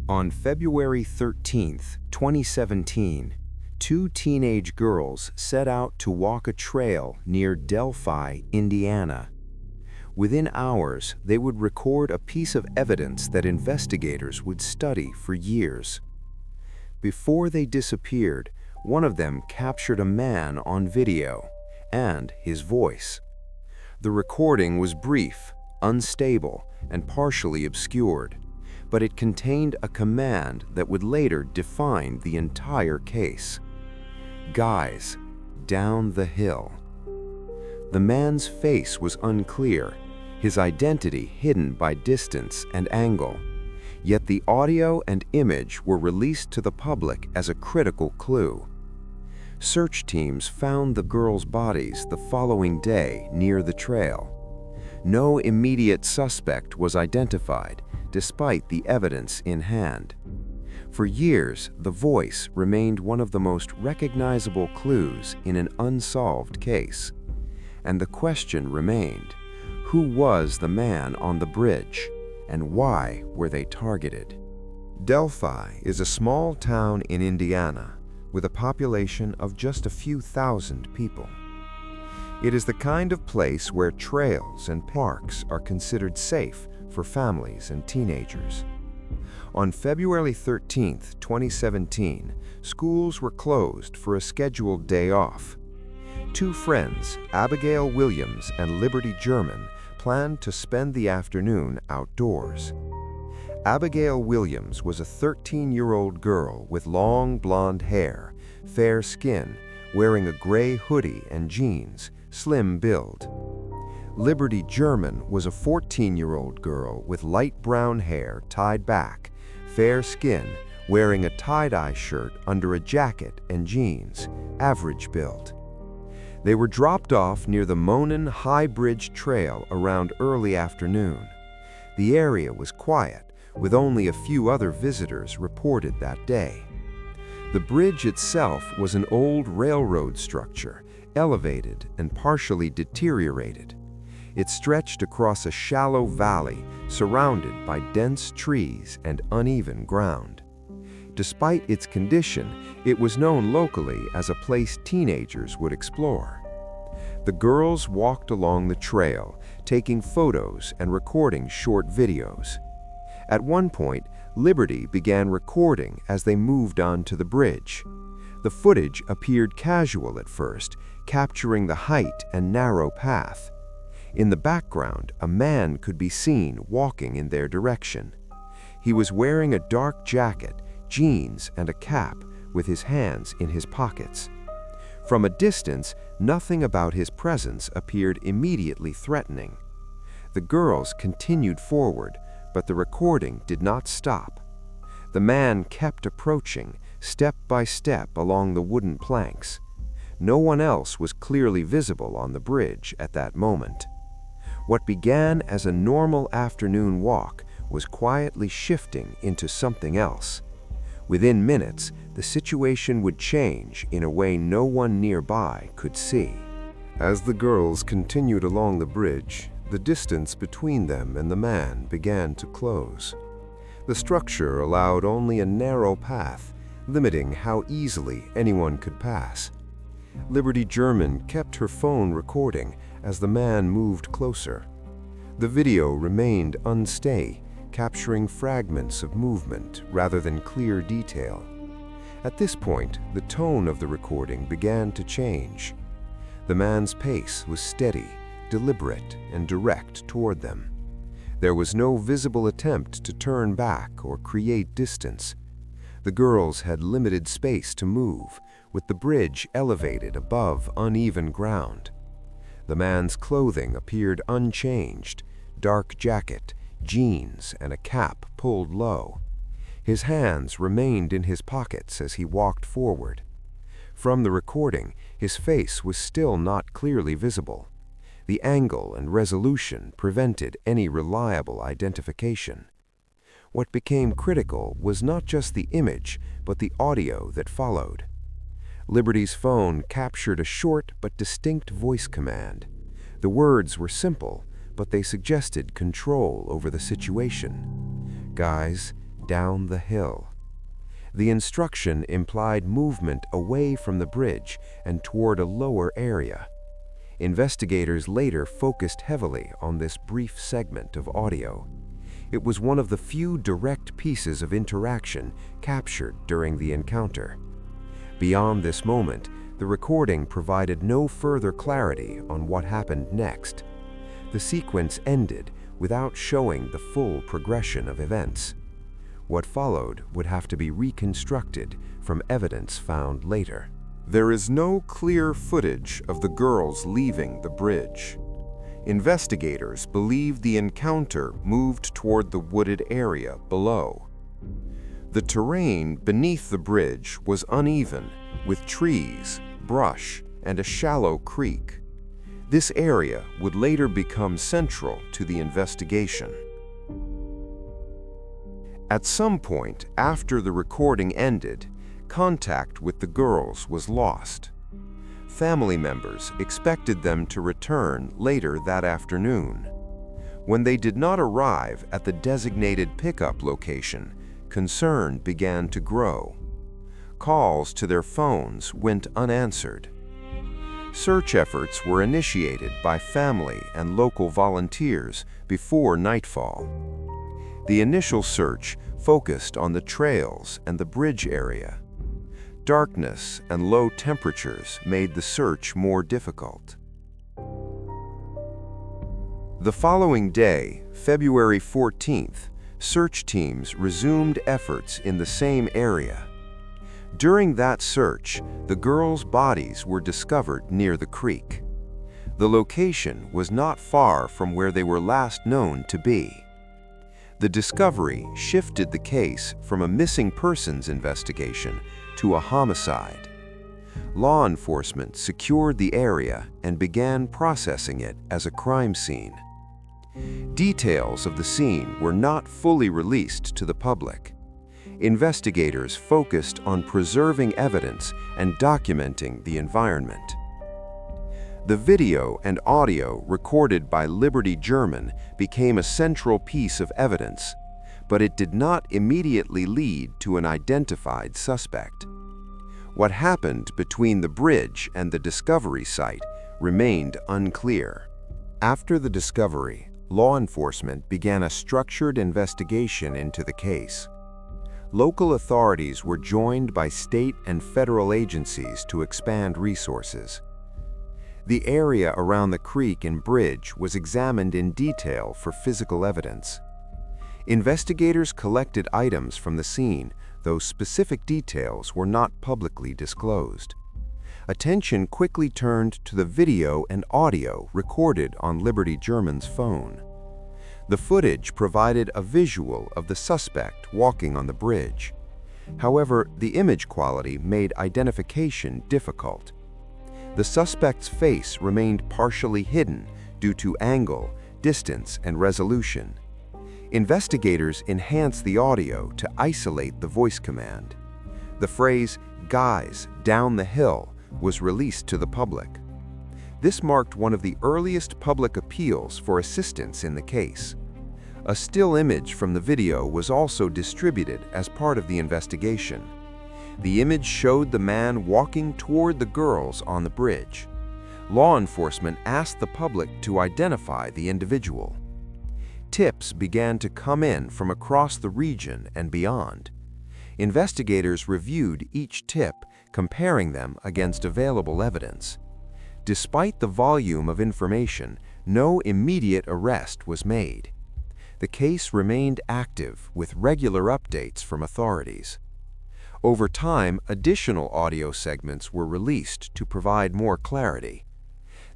On February 13, 2017, two teenage girls set out to walk a trail near Delphi, Indiana. Within hours, they would record a piece of evidence that investigators would study for years. Before they disappeared, one of them captured a man on video and his voice. The recording was brief, unstable, and partially obscured, but it contained a command that would later define the entire case. "Guys, down the hill." The man's face was unclear, his identity hidden by distance and angle, yet the audio and image were released to the public as a critical clue. Search teams found the girls' bodies the following day near the trail. No immediate suspect was identified, despite the evidence in hand. For years, the voice remained one of the most recognizable clues in an unsolved case. And the question remained, who was the man on the bridge, and why were they targeted? Delphi is a small town in Indiana with a population of just a few thousand people. It is the kind of place where trails and parks are considered safe for families and teenagers. On February 13, 2017, schools were closed for a scheduled day off. Two friends, Abigail Williams and Liberty German, planned to spend the afternoon outdoors. Abigail Williams was a 13-year-old girl with long blonde hair, fair skin, wearing a gray hoodie and jeans, slim build. Liberty German was a 14-year-old girl with light brown hair tied back, fair skin, wearing a tie-dye shirt under a jacket and jeans, average build. They were dropped off near the Monon High Bridge Trail around early afternoon. The area was quiet, with only a few other visitors reported that day. The bridge itself was an old railroad structure, elevated and partially deteriorated. It stretched across a shallow valley surrounded by dense trees and uneven ground. Despite its condition, it was known locally as a place teenagers would explore. The girls walked along the trail, taking photos and recording short videos. At one point, Liberty began recording as they moved onto the bridge. The footage appeared casual at first, capturing the height and narrow path. In the background, a man could be seen walking in their direction. He was wearing a dark jacket, jeans, and a cap, with his hands in his pockets. From a distance, nothing about his presence appeared immediately threatening. The girls continued forward, but the recording did not stop. The man kept approaching, step by step along the wooden planks. No one else was clearly visible on the bridge at that moment. What began as a normal afternoon walk was quietly shifting into something else. Within minutes, the situation would change in a way no one nearby could see. As the girls continued along the bridge, the distance between them and the man began to close. The structure allowed only a narrow path, limiting how easily anyone could pass. Liberty German kept her phone recording as the man moved closer. The video remained unsteady, capturing fragments of movement rather than clear detail. At this point, the tone of the recording began to change. The man's pace was steady, deliberate, and direct toward them. There was no visible attempt to turn back or create distance. The girls had limited space to move, with the bridge elevated above uneven ground. The man's clothing appeared unchanged, dark jacket, jeans, and a cap pulled low. His hands remained in his pockets as he walked forward. From the recording, his face was still not clearly visible. The angle and resolution prevented any reliable identification. What became critical was not just the image, but the audio that followed. Liberty's phone captured a short but distinct voice command. The words were simple, but they suggested control over the situation. "Guys, down the hill. The instruction implied movement away from the bridge and toward a lower area. Investigators later focused heavily on this brief segment of audio. It was one of the few direct pieces of interaction captured during the encounter. Beyond this moment, the recording provided no further clarity on what happened next. The sequence ended without showing the full progression of events. What followed would have to be reconstructed from evidence found later. There is no clear footage of the girls leaving the bridge. Investigators believe the encounter moved toward the wooded area below. The terrain beneath the bridge was uneven, with trees, brush, and a shallow creek. This area would later become central to the investigation. At some point after the recording ended, contact with the girls was lost. Family members expected them to return later that afternoon. When they did not arrive at the designated pickup location, concern began to grow. Calls to their phones went unanswered. Search efforts were initiated by family and local volunteers before nightfall. The initial search focused on the trails and the bridge area. Darkness and low temperatures made the search more difficult. The following day, February 14th, search teams resumed efforts in the same area. During that search, the girls' bodies were discovered near the creek. The location was not far from where they were last known to be. The discovery shifted the case from a missing persons investigation to a homicide. Law enforcement secured the area and began processing it as a crime scene. Details of the scene were not fully released to the public. Investigators focused on preserving evidence and documenting the environment. The video and audio recorded by Liberty German became a central piece of evidence, but it did not immediately lead to an identified suspect. What happened between the bridge and the discovery site remained unclear. After the discovery, law enforcement began a structured investigation into the case. Local authorities were joined by state and federal agencies to expand resources. The area around the creek and bridge was examined in detail for physical evidence. Investigators collected items from the scene, though specific details were not publicly disclosed. Attention quickly turned to the video and audio recorded on Liberty German's phone. The footage provided a visual of the suspect walking on the bridge. However, the image quality made identification difficult. The suspect's face remained partially hidden due to angle, distance, and resolution. Investigators enhanced the audio to isolate the voice command. The phrase, "Guys, down the hill," was released to the public. This marked one of the earliest public appeals for assistance in the case. A still image from the video was also distributed as part of the investigation. The image showed the man walking toward the girls on the bridge. Law enforcement asked the public to identify the individual. Tips began to come in from across the region and beyond. Investigators reviewed each tip, comparing them against available evidence. Despite the volume of information, no immediate arrest was made. The case remained active with regular updates from authorities. Over time, additional audio segments were released to provide more clarity.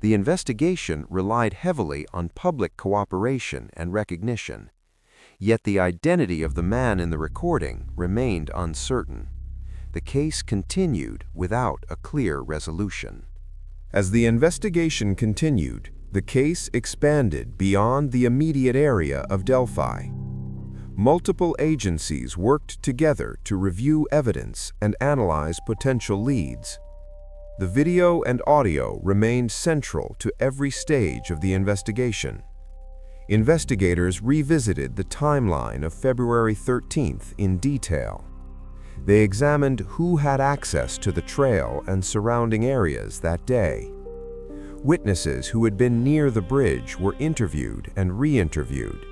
The investigation relied heavily on public cooperation and recognition. Yet the identity of the man in the recording remained uncertain. The case continued without a clear resolution. As the investigation continued, the case expanded beyond the immediate area of Delphi. Multiple agencies worked together to review evidence and analyze potential leads. The video and audio remained central to every stage of the investigation. Investigators revisited the timeline of February 13th in detail. They examined who had access to the trail and surrounding areas that day. Witnesses who had been near the bridge were interviewed and re-interviewed.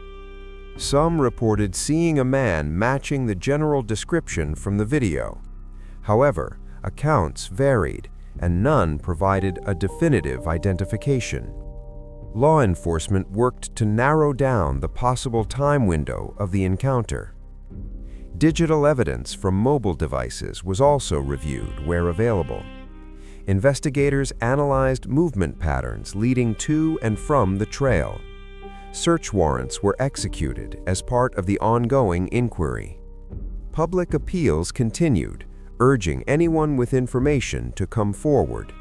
Some reported seeing a man matching the general description from the video. However, accounts varied, and none provided a definitive identification. Law enforcement worked to narrow down the possible time window of the encounter. Digital evidence from mobile devices was also reviewed where available. Investigators analyzed movement patterns leading to and from the trail. Search warrants were executed as part of the ongoing inquiry. Public appeals continued, urging anyone with information to come forward.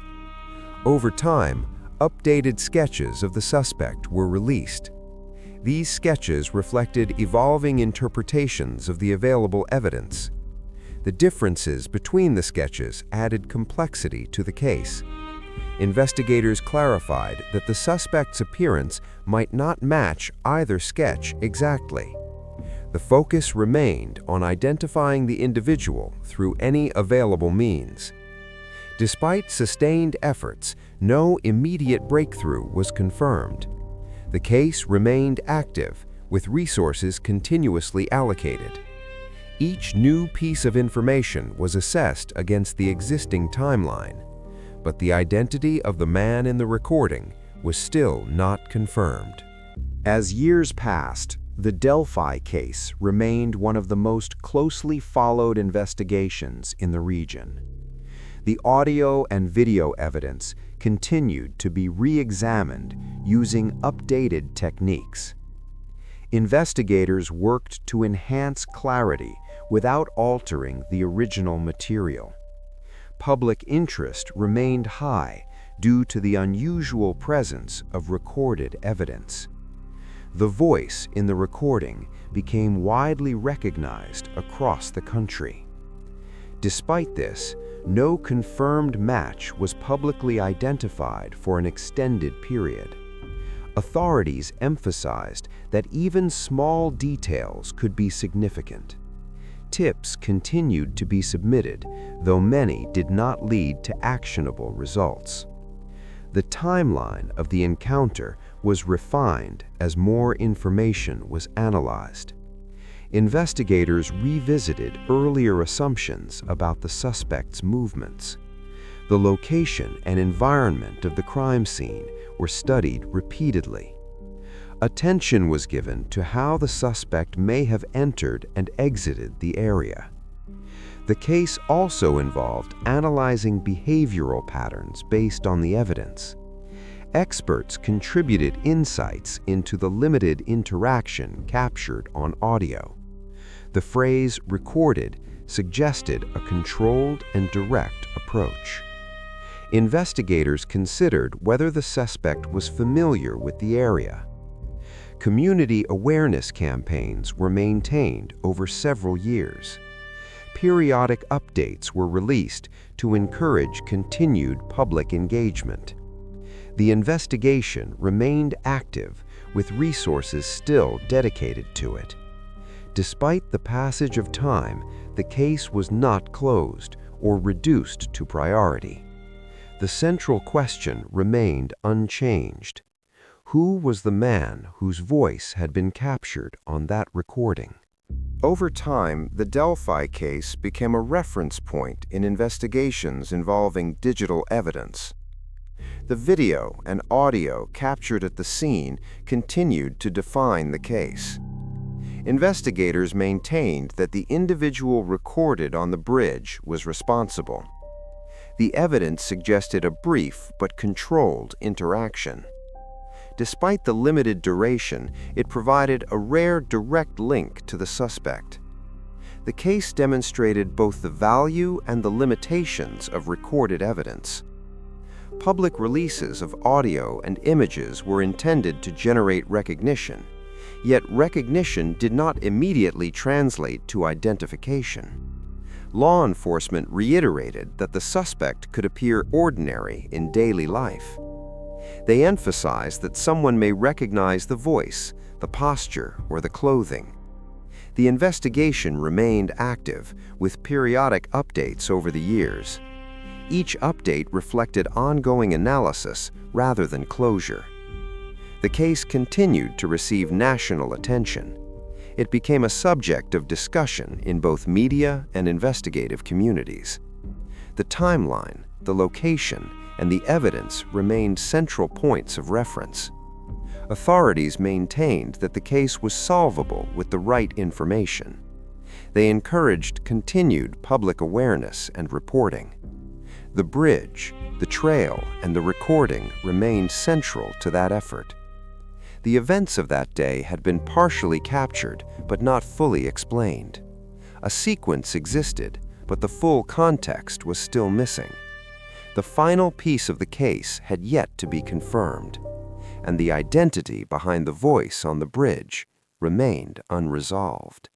Over time, updated sketches of the suspect were released. These sketches reflected evolving interpretations of the available evidence. The differences between the sketches added complexity to the case. Investigators clarified that the suspect's appearance might not match either sketch exactly. The focus remained on identifying the individual through any available means. Despite sustained efforts, no immediate breakthrough was confirmed. The case remained active, with resources continuously allocated. Each new piece of information was assessed against the existing timeline, but the identity of the man in the recording was still not confirmed. As years passed, the Delphi case remained one of the most closely followed investigations in the region. The audio and video evidence continued to be re-examined using updated techniques. Investigators worked to enhance clarity without altering the original material. Public interest remained high due to the unusual presence of recorded evidence. The voice in the recording became widely recognized across the country. Despite this, no confirmed match was publicly identified for an extended period. Authorities emphasized that even small details could be significant. Tips continued to be submitted, though many did not lead to actionable results. The timeline of the encounter was refined as more information was analyzed. Investigators revisited earlier assumptions about the suspect's movements. The location and environment of the crime scene were studied repeatedly. Attention was given to how the suspect may have entered and exited the area. The case also involved analyzing behavioral patterns based on the evidence. Experts contributed insights into the limited interaction captured on audio. The phrase "recorded" suggested a controlled and direct approach. Investigators considered whether the suspect was familiar with the area. Community awareness campaigns were maintained over several years. Periodic updates were released to encourage continued public engagement. The investigation remained active, with resources still dedicated to it. Despite the passage of time, the case was not closed or reduced to priority. The central question remained unchanged. Who was the man whose voice had been captured on that recording? Over time, the Delphi case became a reference point in investigations involving digital evidence. The video and audio captured at the scene continued to define the case. Investigators maintained that the individual recorded on the bridge was responsible. The evidence suggested a brief but controlled interaction. Despite the limited duration, it provided a rare direct link to the suspect. The case demonstrated both the value and the limitations of recorded evidence. Public releases of audio and images were intended to generate recognition, yet recognition did not immediately translate to identification. Law enforcement reiterated that the suspect could appear ordinary in daily life. They emphasized that someone may recognize the voice, the posture, or the clothing. The investigation remained active, with periodic updates over the years. Each update reflected ongoing analysis rather than closure. The case continued to receive national attention. It became a subject of discussion in both media and investigative communities. The timeline, the location, and the evidence remained central points of reference. Authorities maintained that the case was solvable with the right information. They encouraged continued public awareness and reporting. The bridge, the trail, and the recording remained central to that effort. The events of that day had been partially captured, but not fully explained. A sequence existed, but the full context was still missing. The final piece of the case had yet to be confirmed, and the identity behind the voice on the bridge remained unresolved.